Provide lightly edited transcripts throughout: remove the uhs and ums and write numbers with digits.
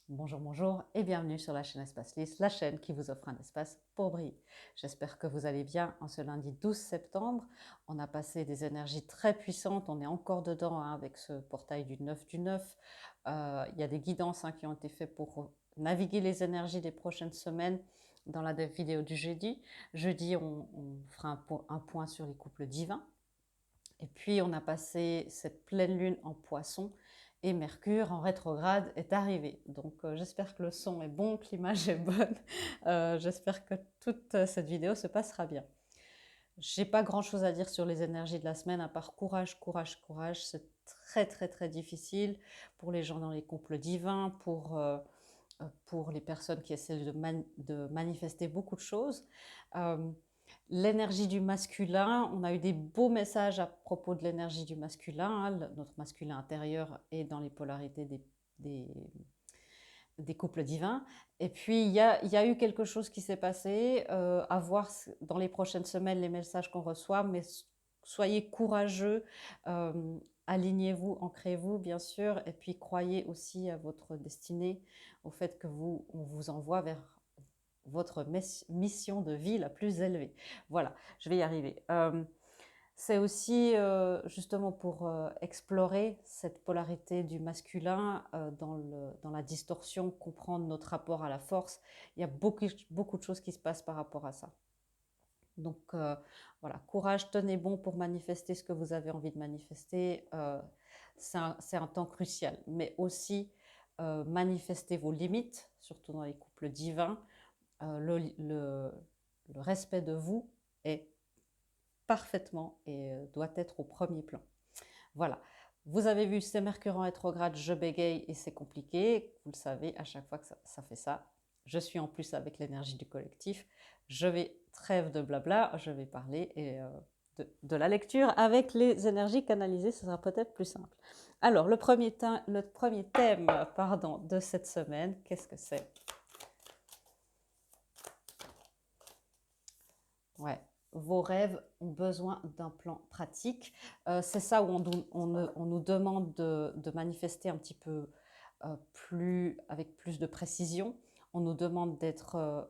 Bonjour, bonjour et bienvenue sur la chaîne Espace Lys, la chaîne qui vous offre un espace pour briller. J'espère que vous allez bien en ce lundi 12 septembre. On a passé des énergies très puissantes, on est encore dedans avec ce portail du 9 du 9. Il y a des guidances qui ont été faites pour naviguer les énergies des prochaines semaines dans la vidéo du jeudi. Jeudi, on fera un point sur les couples divins. Et puis, on a passé cette pleine lune en poisson et Mercure en rétrograde est arrivé. Donc, j'espère que le son est bon, que l'image est bonne. J'espère que toute cette vidéo se passera bien. J'ai pas grand-chose à dire sur les énergies de la semaine, à part courage, courage, courage. C'est très, très, très difficile pour les gens dans les couples divins, pour les personnes qui essaient de manifester beaucoup de choses. L'énergie du masculin, on a eu des beaux messages à propos de l'énergie du masculin. Notre masculin intérieur est dans les polarités des, des couples divins. Et puis, il y a eu quelque chose qui s'est passé, à voir dans les prochaines semaines les messages qu'on reçoit, mais soyez courageux, alignez-vous, ancrez-vous, bien sûr, et puis croyez aussi à votre destinée, au fait que on vous envoie vers votre mission de vie la plus élevée. Voilà, je vais y arriver. C'est aussi justement pour explorer cette polarité du masculin dans la distorsion, comprendre notre rapport à la force. Il y a beaucoup de choses qui se passent par rapport à ça. Donc voilà, courage, tenez bon pour manifester ce que vous avez envie de manifester. C'est un temps crucial, mais aussi manifester vos limites, surtout dans les couples divins. Le respect de vous est parfaitement et doit être au premier plan. Voilà. Vous avez vu, c'est Mercure en rétrograde, je bégaye et c'est compliqué. Vous le savez, à chaque fois que ça fait ça. Je suis en plus avec l'énergie du collectif. Je vais, trêve de blabla, je vais parler de la lecture avec les énergies canalisées, ce sera peut-être plus simple. Alors, le premier thème de cette semaine, qu'est-ce que c'est? Ouais, vos rêves ont besoin d'un plan pratique. C'est ça où on nous demande de manifester un petit peu avec plus de précision. On nous demande d'être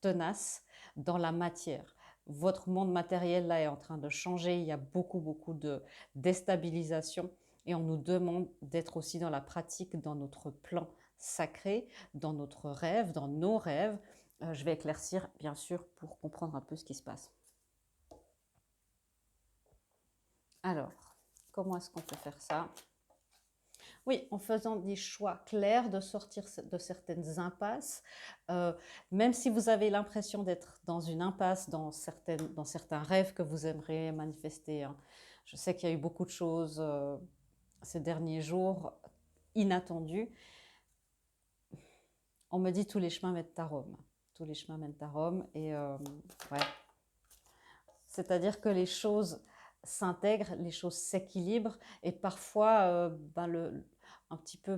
tenace dans la matière. Votre monde matériel là est en train de changer. Il y a beaucoup de déstabilisation et on nous demande d'être aussi dans la pratique, dans notre plan sacré, dans notre rêve, dans nos rêves. Je vais éclaircir, bien sûr, pour comprendre un peu ce qui se passe. Alors, comment est-ce qu'on peut faire ça? Oui, en faisant des choix clairs, de sortir de certaines impasses. Même si vous avez l'impression d'être dans une impasse, dans certains rêves que vous aimeriez manifester. Hein. Je sais qu'il y a eu beaucoup de choses ces derniers jours inattendues. On me dit tous les chemins mènent à Rome. Tous les chemins mènent à Rome. Et ouais. C'est-à-dire que les choses s'intègrent, les choses s'équilibrent et parfois un petit peu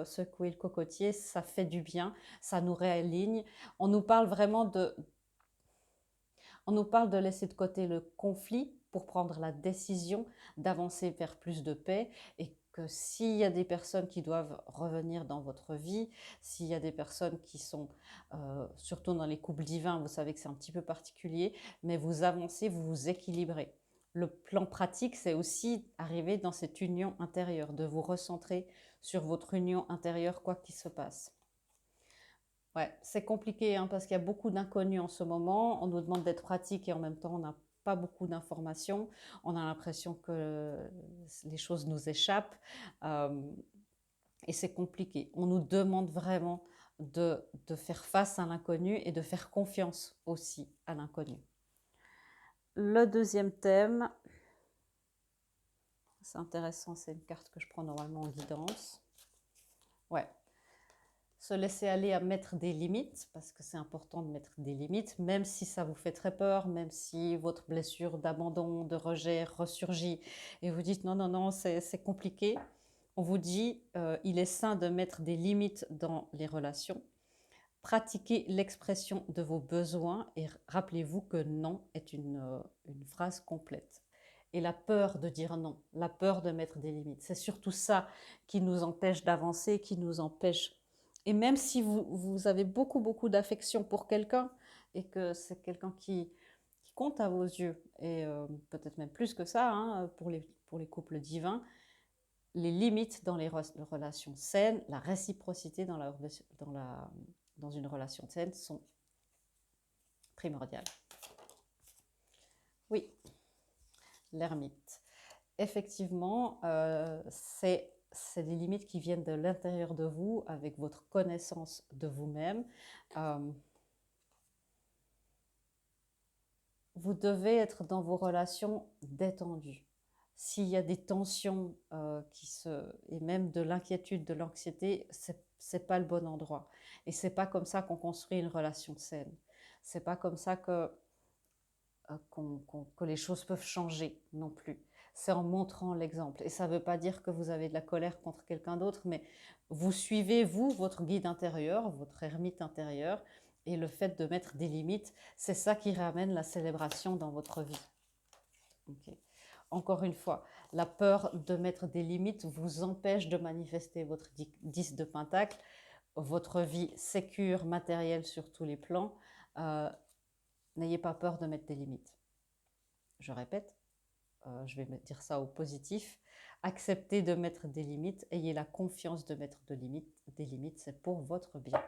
secouer le cocotier, ça fait du bien, ça nous réaligne. On nous parle vraiment on nous parle de laisser de côté le conflit pour prendre la décision d'avancer vers plus de paix et que s'il y a des personnes qui doivent revenir dans votre vie, s'il y a des personnes qui sont, surtout dans les couples divins, vous savez que c'est un petit peu particulier, mais vous avancez, vous vous équilibrez. Le plan pratique, c'est aussi arriver dans cette union intérieure, de vous recentrer sur votre union intérieure, quoi qu'il se passe. Ouais, c'est compliqué parce qu'il y a beaucoup d'inconnus en ce moment. On nous demande d'être pratique et en même temps, on n'a pas beaucoup d'informations. On a l'impression que les choses nous échappent et c'est compliqué. On nous demande vraiment de faire face à l'inconnu et de faire confiance aussi à l'inconnu. Le deuxième thème, c'est intéressant, c'est une carte que je prends normalement en guidance. Ouais, se laisser aller à mettre des limites, parce que c'est important de mettre des limites, même si ça vous fait très peur, même si votre blessure d'abandon, de rejet ressurgit, et vous dites non, non, non, c'est compliqué. On vous dit, il est sain de mettre des limites dans les relations. Pratiquez l'expression de vos besoins et rappelez-vous que non est une phrase complète. Et la peur de dire non, la peur de mettre des limites, c'est surtout ça qui nous empêche d'avancer, qui nous empêche Et même si vous avez beaucoup, beaucoup d'affection pour quelqu'un et que c'est quelqu'un qui compte à vos yeux, et peut-être même plus que ça, hein, pour les couples divins, les limites dans les relations saines, la réciprocité dans une relation saine sont primordiales. Oui, l'ermite. Effectivement, c'est des limites qui viennent de l'intérieur de vous, avec votre connaissance de vous-même. Vous devez être dans vos relations détendues. S'il y a des tensions et même de l'inquiétude, de l'anxiété, c'est pas le bon endroit. Et c'est pas comme ça qu'on construit une relation saine. C'est pas comme ça que les choses peuvent changer non plus. C'est en montrant l'exemple. Et ça ne veut pas dire que vous avez de la colère contre quelqu'un d'autre, mais vous suivez, vous, votre guide intérieur, votre ermite intérieur, et le fait de mettre des limites, c'est ça qui ramène la célébration dans votre vie. Okay. Encore une fois, la peur de mettre des limites vous empêche de manifester votre 10 de pentacle, votre vie sécure, matérielle sur tous les plans. N'ayez pas peur de mettre des limites. Je répète, je vais dire ça au positif. Acceptez de mettre des limites, ayez la confiance de mettre des limites, c'est pour votre bien.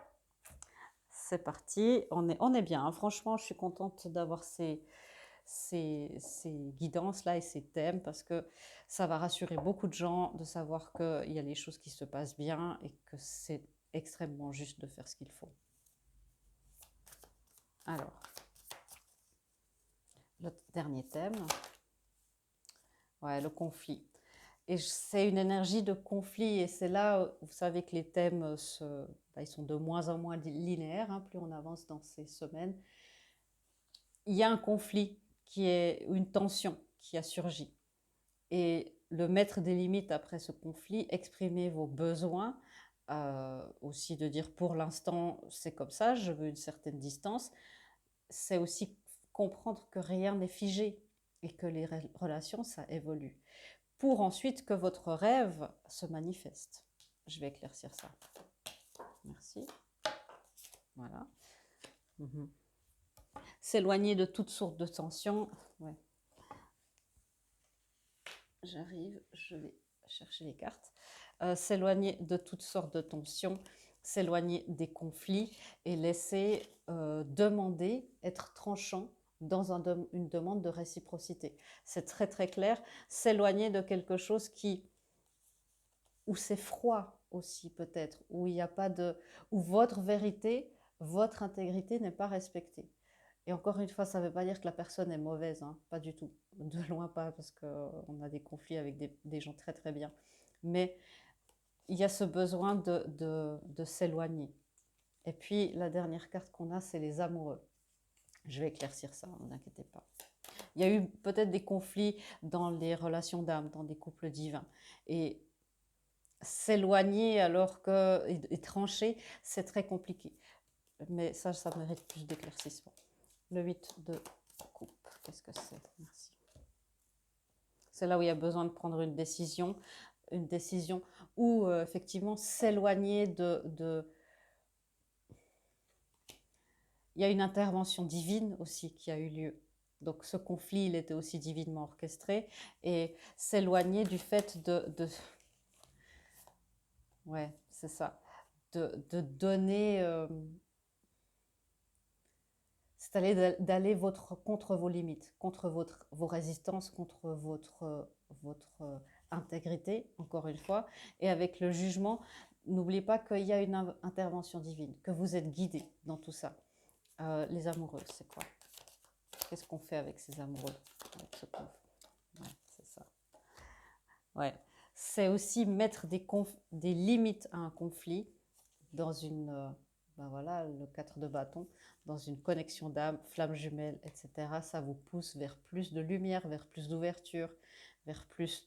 C'est parti, on est bien. Hein. Franchement, je suis contente d'avoir ces guidances-là et ces thèmes, parce que ça va rassurer beaucoup de gens de savoir qu'il y a les choses qui se passent bien et que c'est extrêmement juste de faire ce qu'il faut. Alors, le dernier thème, ouais, le conflit. Et c'est une énergie de conflit, et c'est là, vous savez que les thèmes, ils sont de moins en moins linéaires, hein, plus on avance dans ces semaines. Il y a un conflit, une tension qui a surgi. Et le mettre des limites après ce conflit, exprimer vos besoins, aussi de dire pour l'instant c'est comme ça, je veux une certaine distance, c'est aussi comprendre que rien n'est figé et que les relations, ça évolue. Pour ensuite que votre rêve se manifeste. Je vais éclaircir ça. Merci. Voilà. S'éloigner de toutes sortes de tensions. Ouais. J'arrive, je vais chercher les cartes. S'éloigner de toutes sortes de tensions, s'éloigner des conflits et laisser demander, être tranchant dans une demande de réciprocité. C'est très très clair. S'éloigner de quelque chose où c'est froid aussi peut-être, où il n'y a pas où votre vérité, votre intégrité n'est pas respectée. Et encore une fois, ça ne veut pas dire que la personne est mauvaise, hein, pas du tout, de loin pas, parce qu'on a des conflits avec des gens très très bien. Mais il y a ce besoin de s'éloigner. Et puis la dernière carte qu'on a, c'est les amoureux. Je vais éclaircir ça, ne vous inquiétez pas. Il y a eu peut-être des conflits dans les relations d'âme, dans des couples divins. Et s'éloigner alors que et trancher, c'est très compliqué. Mais ça mérite plus d'éclaircissement. Le 8 de coupe, qu'est-ce que c'est? Merci. C'est là où il y a besoin de prendre une décision où effectivement s'éloigner de... Il y a une intervention divine aussi qui a eu lieu. Donc ce conflit, il était aussi divinement orchestré. Et s'éloigner du fait ouais, c'est ça. De donner... c'est d'aller contre vos limites, contre vos résistances, contre votre intégrité, encore une fois. Et avec le jugement, n'oubliez pas qu'il y a une intervention divine, que vous êtes guidé dans tout ça. Les amoureux, c'est quoi? Qu'est-ce qu'on fait avec ces amoureux, avec ce couple? Ouais, c'est ça. Ouais. C'est aussi mettre des limites à un conflit dans une... ben voilà, le 4 de bâton, dans une connexion d'âme, flamme jumelle, etc. Ça vous pousse vers plus de lumière, vers plus d'ouverture, vers plus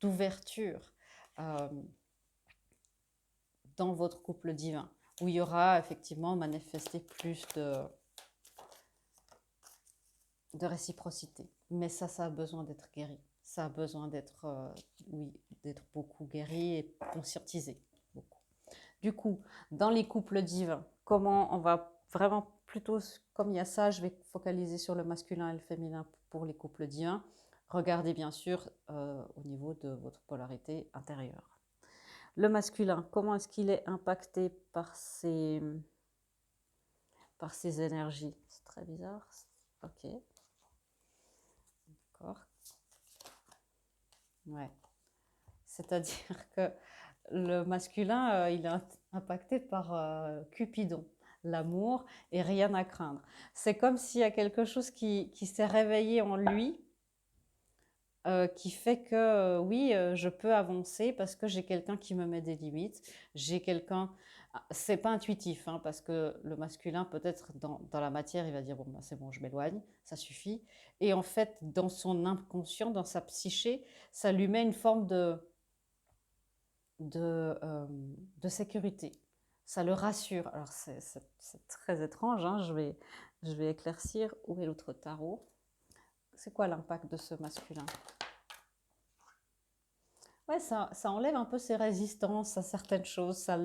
d'ouverture dans votre couple divin, où il y aura effectivement manifesté plus de réciprocité. Mais ça a besoin d'être guéri. Ça a besoin d'être beaucoup guéri et conscientisé. Beaucoup. Du coup, dans les couples divins, comment on va vraiment plutôt, comme il y a ça, je vais focaliser sur le masculin et le féminin pour les couples divins. Regardez bien sûr au niveau de votre polarité intérieure. Le masculin, comment est-ce qu'il est impacté par ces énergies? C'est très bizarre. Ok, d'accord. Ouais. C'est-à-dire que le masculin, il est impacté par Cupidon, l'amour et rien à craindre. C'est comme s'il y a quelque chose qui s'est réveillé en lui, qui fait que oui, je peux avancer parce que j'ai quelqu'un qui me met des limites. J'ai quelqu'un. C'est pas intuitif, hein, parce que le masculin, peut-être dans la matière, il va dire bon, bah, c'est bon, je m'éloigne, ça suffit. Et en fait, dans son inconscient, dans sa psyché, ça lui met une forme de sécurité. Ça le rassure. Alors c'est très étrange, hein, je vais éclaircir. Où est l'autre tarot? C'est quoi l'impact de ce masculin? Ouais, ça enlève un peu ses résistances à certaines choses, ça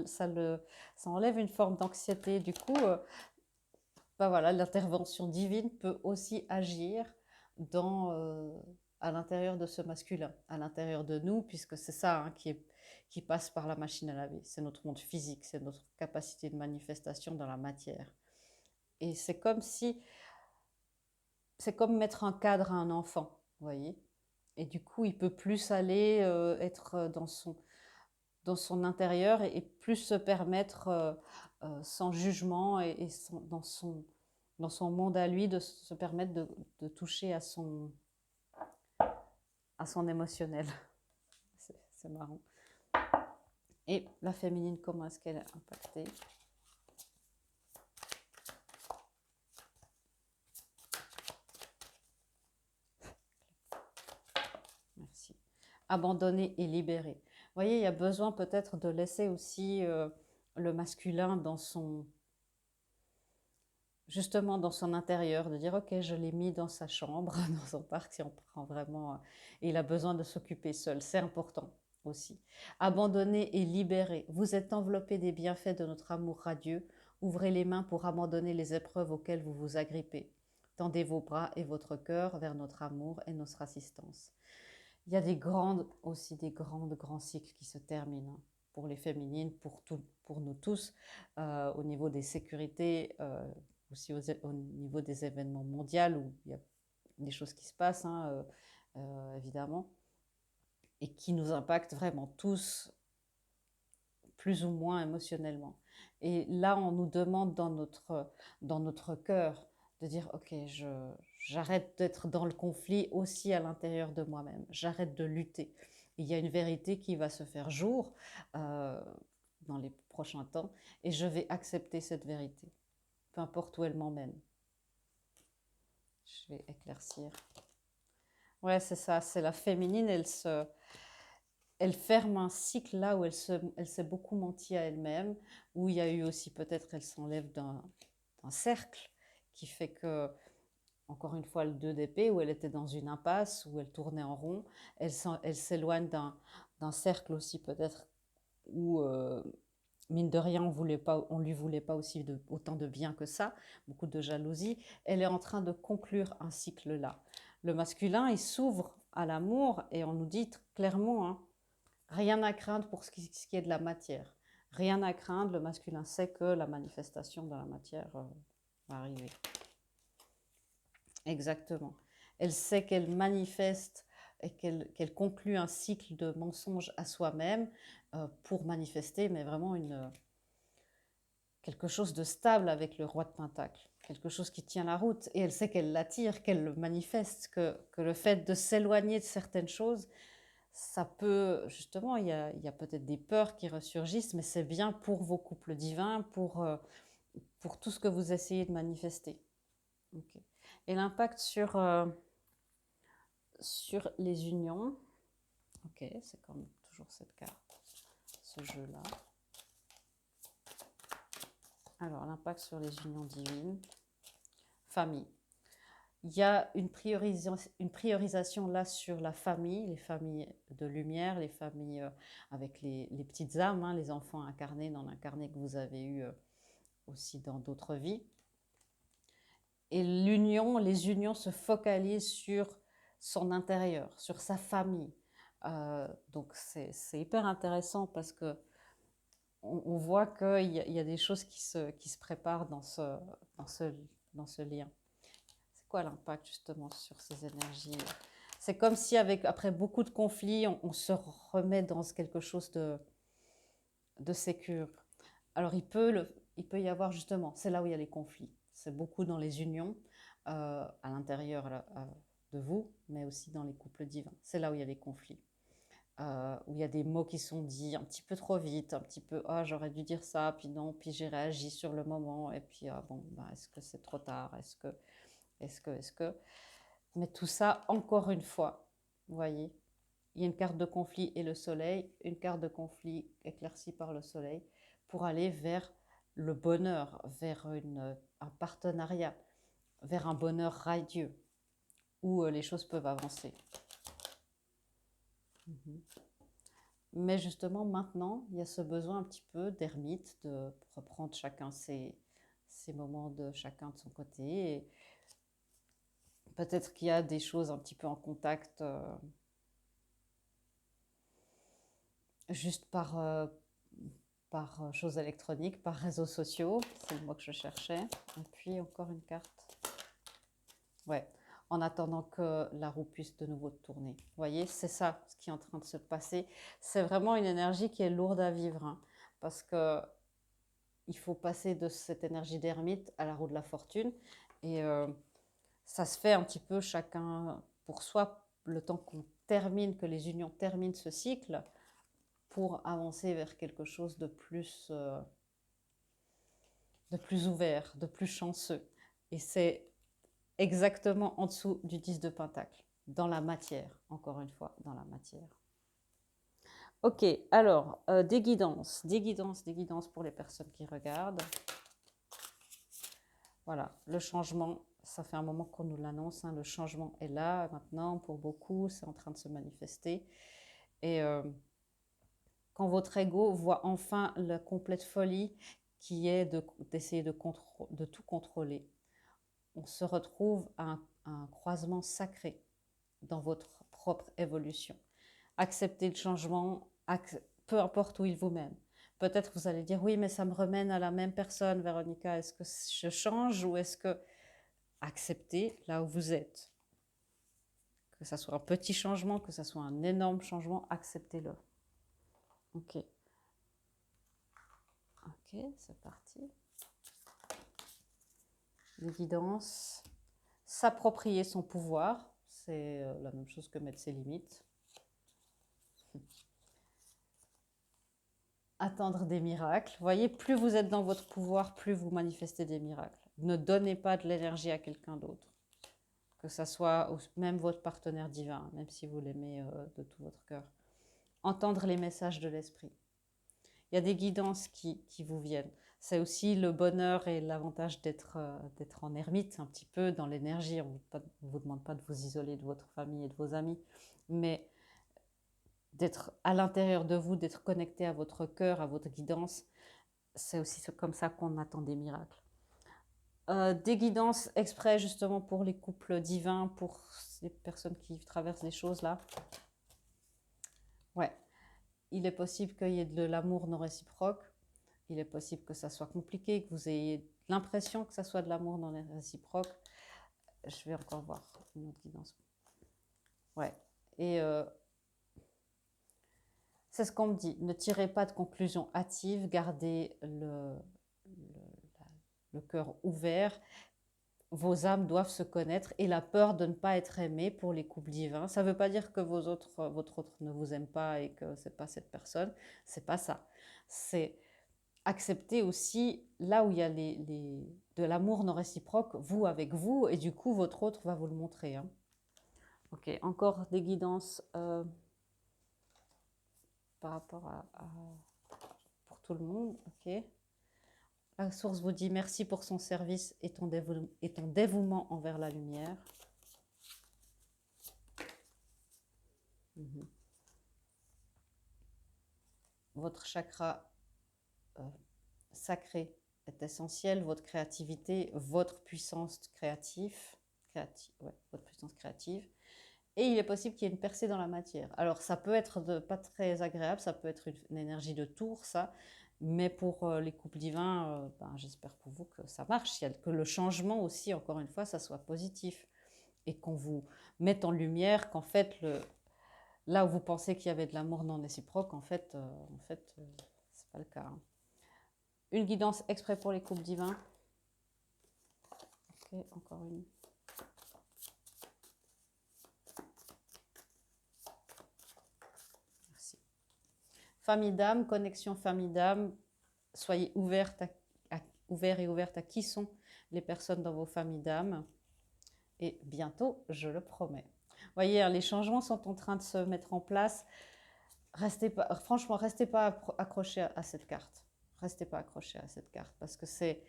enlève une forme d'anxiété. Du coup, bah voilà, l'intervention divine peut aussi agir dans, à l'intérieur de ce masculin, à l'intérieur de nous, puisque c'est ça, hein, qui passe par la machine à laver. C'est notre monde physique, c'est notre capacité de manifestation dans la matière. Et c'est comme mettre un cadre à un enfant, vous voyez. Et du coup, il peut plus aller être dans son intérieur et plus se permettre, sans jugement et dans son monde à lui, de se permettre de toucher à son émotionnel. C'est marrant. Et la féminine, comment est-ce qu'elle est impactée? Merci. Abandonner et libérer. Vous voyez, il y a besoin peut-être de laisser aussi le masculin justement dans son intérieur, de dire ok, je l'ai mis dans sa chambre, dans son parc, si on prend vraiment, et il a besoin de s'occuper seul, c'est important aussi. Abandonner et libérer. Vous êtes enveloppé des bienfaits de notre amour radieux. Ouvrez les mains pour abandonner les épreuves auxquelles vous vous agrippez. Tendez vos bras et votre cœur vers notre amour et notre assistance. Il y a grands cycles qui se terminent, hein, pour les féminines, pour nous tous, au niveau des sécurités, aussi au niveau des événements mondiaux où il y a des choses qui se passent, hein, évidemment, et qui nous impactent vraiment tous, plus ou moins émotionnellement. Et là, on nous demande dans notre cœur de dire, ok, j'arrête d'être dans le conflit aussi à l'intérieur de moi-même, j'arrête de lutter. Il y a une vérité qui va se faire jour dans les prochains temps, et je vais accepter cette vérité, peu importe où elle m'emmène. Je vais éclaircir. Ouais, c'est ça, c'est la féminine, elle ferme un cycle là où elle s'est beaucoup menti à elle-même, où il y a eu aussi peut-être, elle s'enlève d'un cercle qui fait que, encore une fois, le 2 d'épée, où elle était dans une impasse, où elle tournait en rond, elle s'éloigne d'un cercle aussi peut-être où, mine de rien, on lui voulait pas aussi autant de bien que ça, beaucoup de jalousie. Elle est en train de conclure un cycle là. Le masculin, il s'ouvre à l'amour et on nous dit clairement, hein, rien à craindre pour ce qui est de la matière. Rien à craindre, le masculin sait que la manifestation de la matière va arriver. Exactement. Elle sait qu'elle manifeste et qu'elle conclut un cycle de mensonges à soi-même pour manifester, mais vraiment quelque chose de stable avec le roi de Pentacle, quelque chose qui tient la route. Et elle sait qu'elle l'attire, qu'elle le manifeste, que le fait de s'éloigner de certaines choses, ça peut, justement, il y a peut-être des peurs qui ressurgissent, mais c'est bien pour vos couples divins, pour tout ce que vous essayez de manifester. Okay. Et l'impact sur les unions. Ok, c'est comme toujours cette carte, ce jeu-là. Alors, l'impact sur les unions divines. Famille. il y a une priorisation là sur la famille, les familles de lumière, les familles avec les petites âmes, hein, les enfants incarnés dans l'incarné que vous avez eu aussi dans d'autres vies. Et l'union, les unions se focalisent sur son intérieur, sur sa famille. Donc c'est hyper intéressant parce que on voit qu'il y a des choses qui se préparent dans ce, dans ce lien. C'est quoi l'impact justement sur ces énergies? C'est comme si après beaucoup de conflits, on se remet dans quelque chose de sécure. Alors il peut y avoir justement, c'est là où il y a les conflits. C'est beaucoup dans les unions, à l'intérieur de vous, mais aussi dans les couples divins. C'est là où il y a les conflits. Où il y a des mots qui sont dits un petit peu trop vite, un petit peu ah j'aurais dû dire ça, puis non, puis j'ai réagi sur le moment, et puis ah, bon, ben, est-ce que c'est trop tard, est-ce que. Mais tout ça, encore une fois, vous voyez, il y a une carte de conflit et le soleil, une carte de conflit éclaircie par le soleil, pour aller vers le bonheur, vers un partenariat, vers un bonheur radieux, où les choses peuvent avancer. Mais justement, maintenant, il y a ce besoin un petit peu d'ermite, de reprendre chacun ses moments de chacun de son côté. Et peut-être qu'il y a des choses un petit peu en contact, juste par choses électroniques, par réseaux sociaux. C'est le mot que je cherchais. Et puis encore une carte. Ouais, en attendant que la roue puisse de nouveau tourner. Vous voyez, c'est ça ce qui est en train de se passer. C'est vraiment une énergie qui est lourde à vivre, hein, parce que il faut passer de cette énergie d'ermite à la roue de la fortune. Et ça se fait un petit peu chacun pour soi, le temps qu'on termine, que les unions terminent ce cycle, pour avancer vers quelque chose de plus ouvert, de plus chanceux. Et c'est exactement en dessous du 10 de Pentacle, dans la matière, encore une fois, dans la matière. Ok, alors, des guidances pour les personnes qui regardent. Voilà, le changement, ça fait un moment qu'on nous l'annonce, hein, le changement est là maintenant pour beaucoup, c'est en train de se manifester. Et quand votre ego voit enfin la complète folie qui est d'essayer de tout contrôler, on se retrouve à un croisement sacré dans votre propre évolution. Acceptez le changement, peu importe où il vous mène. Peut-être vous allez dire, oui, mais ça me remène à la même personne, Véronica. Est-ce que je change ou est-ce que acceptez là où vous êtes? Que ça soit un petit changement, que ça soit un énorme changement, acceptez-le. Ok. Ok, c'est parti. L'évidence. S'approprier son pouvoir, c'est la même chose que mettre ses limites. Attendre des miracles. Vous voyez, plus vous êtes dans votre pouvoir, plus vous manifestez des miracles. Ne donnez pas de l'énergie à quelqu'un d'autre. Que ça soit même votre partenaire divin, même si vous l'aimez de tout votre cœur. Entendre les messages de l'esprit. Il y a des guidances qui vous viennent. C'est aussi le bonheur et l'avantage d'être en ermite, un petit peu dans l'énergie. On ne vous demande pas de vous isoler de votre famille et de vos amis, mais d'être à l'intérieur de vous, d'être connecté à votre cœur, à votre guidance. C'est aussi comme ça qu'on attend des miracles. Des guidances exprès justement pour les couples divins, pour les personnes qui traversent des choses là. Ouais, il est possible qu'il y ait de l'amour non réciproque. Il est possible que ça soit compliqué, que vous ayez l'impression que ça soit de l'amour non réciproque. Je vais encore voir une autre guidance. Ouais, et c'est ce qu'on me dit. Ne tirez pas de conclusions hâtives, gardez le cœur ouvert. Vos âmes doivent se connaître et la peur de ne pas être aimé pour les couples divins. Ça ne veut pas dire que votre autre ne vous aime pas et que ce n'est pas cette personne. C'est pas ça. C'est accepter aussi là où il y a de l'amour non réciproque, vous avec vous, et du coup votre autre va vous le montrer. Hein. Ok, encore des guidances par rapport pour tout le monde. Ok. La source vous dit merci pour son service et ton dévouement envers la lumière. Mhm. Votre chakra sacré est essentiel, votre créativité, votre puissance créative, ouais, votre puissance créative. Et il est possible qu'il y ait une percée dans la matière. Alors, ça peut être pas très agréable, ça peut être une énergie de tour, ça. Mais pour les couples divins, ben, j'espère pour vous que ça marche, que le changement aussi, encore une fois, ça soit positif. Et qu'on vous mette en lumière qu'en fait, là où vous pensez qu'il y avait de l'amour non réciproque, en fait, c'est pas le cas. Hein. Une guidance exprès pour les couples divins. Ok, encore une. Merci. Famille d'âme, connexion famille d'âme. Soyez ouverts et ouvertes à qui sont les personnes dans vos familles d'âme. Et bientôt, je le promets. Vous voyez, hein, les changements sont en train de se mettre en place. Franchement, restez pas accrochés à cette carte. Restez pas accrochés à cette carte parce que c'est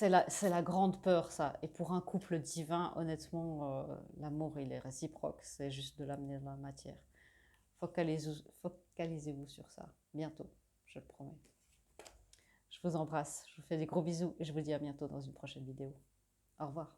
la grande peur, ça. Et pour un couple divin, honnêtement, l'amour, il est réciproque. C'est juste de l'amener dans la matière. Focalisez-vous sur ça. Bientôt, je le promets. Je vous embrasse. Je vous fais des gros bisous et je vous dis à bientôt dans une prochaine vidéo. Au revoir.